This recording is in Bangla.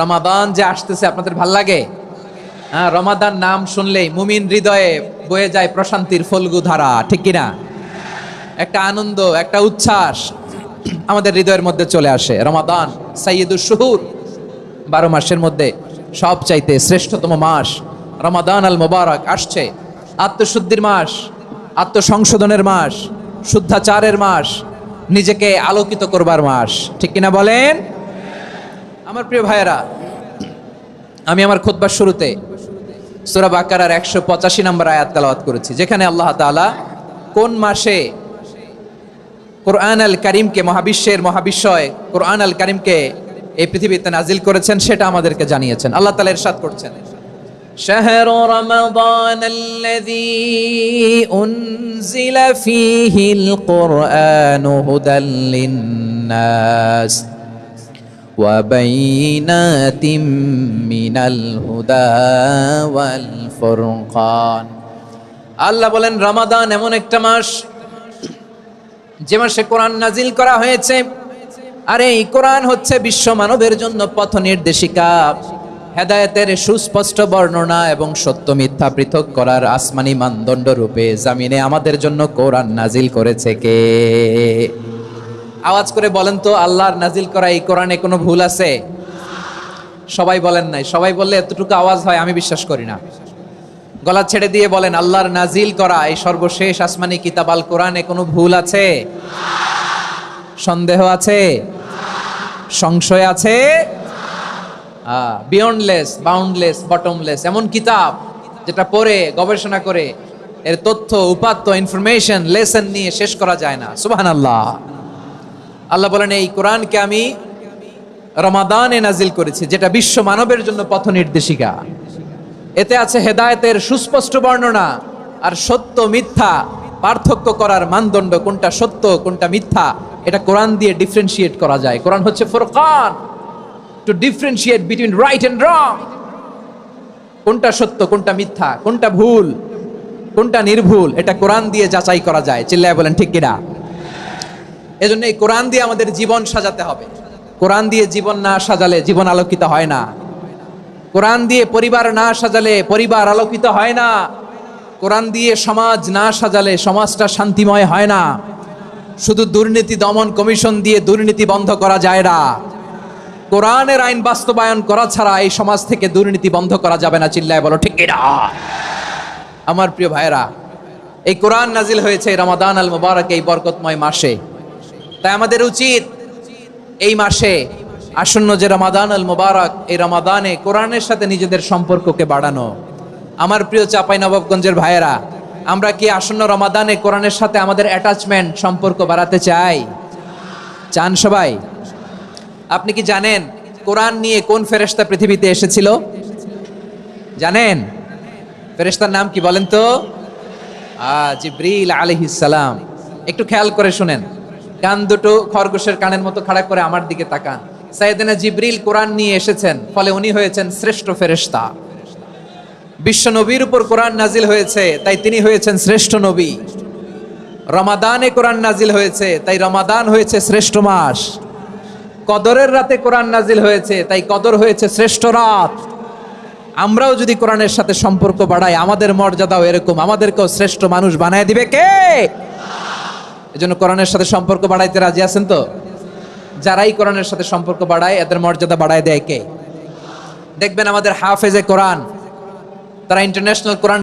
রমাদান যে আসতেছে আপনাদের ভাল লাগে? হ্যাঁ, রমাদান নাম শুনলেই মুমিন হৃদয়ে বয়ে যায় প্রশান্তির ফল্গু ধারা, ঠিক কিনা? একটা আনন্দ, একটা উচ্ছ্বাস আমাদের হৃদয়ের মধ্যে চলে আসে। রমাদান সাইয়্যিদুশ শুহুর, 12 মাসের মধ্যে সবচাইতে শ্রেষ্ঠতম মাস রমাদান আল মুবারক আসছে। আত্মশুদ্ধির মাস, আত্মসংশোধনের মাস, শুদ্ধাচারের মাস, নিজেকে আলোকিত করবার মাস, ঠিক কিনা বলেন? আমার প্রিয় ভাইয়েরা, আমি আমার খুতবার শুরুতে সূরা বাকারার 185 নম্বর আয়াত তেলাওয়াত করেছি, যেখানে আল্লাহ তাআলা কোন মাসে কোরআন আল কারীমকে, মহাবিশ্বের মহাবিশ্বয় কোরআন আল কারীমকে এই পৃথিবীতে নাজিল করেছেন সেটা আমাদেরকে জানিয়েছেন। আল্লাহ তাআলা ইরশাদ করছেন, শাহরু রমাদান আল্লাযী উনজিলা ফীহিল কুরআনু হুদাল লিন-নাস ওয়া বাইনাতিম মিনাল হুদা ওয়াল ফুরকান। আল্লাহ বলেন, রমাদান এমন একটা মাস যে মাসে কোরআন নাজিল করা হয়েছে। আর এই কোরআন হচ্ছে বিশ্ব মানবের জন্য পথ নির্দেশিকা, হেদায়েতের সুস্পষ্ট বর্ণনা এবং সত্য মিথ্যা পৃথক করার আসমানি মানদণ্ড রূপে জামিনে আমাদের জন্য কোরআন নাজিল করেছে কে? আওয়াজ করে বলেন তো, আল্লাহর নাজিল করা এই কোরআনে কোনো ভুল আছে? সবাই বলেন নাই। সবাই বললে এতটুকু আওয়াজ হয় আমি বিশ্বাস করি না। গলা ছেড়ে দিয়ে বলেন, আল্লাহর নাজিল করা এই সর্বশেষ আসমানি কিতাব আল কোরআনে কোনো ভুল আছে? সন্দেহ আছে? সংশয় আছে? বিয়ন্ডলেস, বাউন্ডলেস, বটমলেস, এমন কিতাব যেটা পড়ে গবেষণা করে এর তথ্য, উপাত্ত, ইনফরমেশন, লেসন নিয়ে শেষ করা যায় না। সুবহানাল্লাহ। আল্লাহ বলেন, এই কোরআনকে আমি রমাদানে নাজিল করেছি, যেটা বিশ্ব মানবের জন্য পথ নির্দেশিকা। এতে আছে হেদায়েতের সুস্পষ্ট বর্ণনা আর সত্য মিথ্যা পার্থক্য করার মানদণ্ড, কোনটা সত্য কোনটা মিথ্যা এটা কোরআন দিয়ে ডিফারেন্সিয়েট করা যায়। কোরআন হচ্ছে ফুরকান, to differentiate between right and wrong. কোনটা সত্য কোনটা মিথ্যা, কোনটা ভুল কোনটা নির্ভুল, এটা কোরআন দিয়ে যাচাই করা যায়। চিল্লায় বলেন ঠিক কিনা? এজন্য এই কোরআন দিয়ে আমাদের জীবন সাজাতে হবে। কোরআন দিয়ে জীবন না সাজালে জীবন আলোকিত হয় না। কোরআন দিয়ে পরিবার না সাজালে পরিবার আলোকিত হয় না। কোরআন দিয়ে সমাজ না সাজালে সমাজটা শান্তিময় হয় না। শুধু দুর্নীতি দমন কমিশন দিয়ে দুর্নীতি বন্ধ করা যায় না। কোরআনের আইন বাস্তবায়ন করা ছাড়া এই সমাজ থেকে দুর্নীতি বন্ধ করা যাবে না। চিল্লায় বলো ঠিক কিনা? আমার প্রিয় ভাইয়েরা, এই কোরআন নাজিল হয়েছে রমাদান আল মুবারক, এই বরকতময় মাসে। তাই আমাদের উচিত এই মাসে আসন্ন যে রমাদান আল মুবারক, এই রমাদানে কোরআনের সাথে নিজেদের সম্পর্ককে বাড়ানো। আমার প্রিয় চাঁপাইনবাবগঞ্জের ভাইয়েরা, আমরা কি আসন্ন রমাদানে কোরআনের সাথে আমাদের অ্যাটাচমেন্ট, সম্পর্ক বাড়াতে চাই? চান সবাই? আপনি কি জানেন কোরআন নিয়ে কোন ফেরেশতা পৃথিবীতে এসেছিল? জানেন? ফেরেশতার নাম কি বলেন তো? জিবরিল আলাইহিস সালাম। একটু খেয়াল করে শুনেন, কান দুটো খরগোশের কানের মতো খাড়া করে আমার দিকে তাকান। সাইয়েদনা জিবরিল কোরআন নিয়ে এসেছেন, ফলে উনি হয়েছেন শ্রেষ্ঠ ফেরেশতা। বিশ্ব নবীর উপর কোরআন নাজিল হয়েছে, তাই তিনি হয়েছেন শ্রেষ্ঠ নবী। রমাদানে কোরআন নাজিল হয়েছে, তাই রমাদান হয়েছে শ্রেষ্ঠ মাস। কদরের রাতে কোরআন নাজিল হয়েছে, তাই কদর হয়েছে শ্রেষ্ঠ রাত। আমরাও যদি কোরআনের সাথে সম্পর্ক বাড়াই, আমাদের মর্যাদাও এরকম, আমাদেরকেও শ্রেষ্ঠ মানুষ বানায় দিবে কে? এজন্য কোরআনের সাথে সম্পর্ক বাড়াইতে রাজি আছেন তো? যারাই কোরআনের সাথে সম্পর্ক বাড়ায় এদের মর্যাদা বাড়ায় দেয় কে? দেখবেন আমাদের হাফেজে কোরআন, তারা ইন্টারন্যাশনাল কোরআন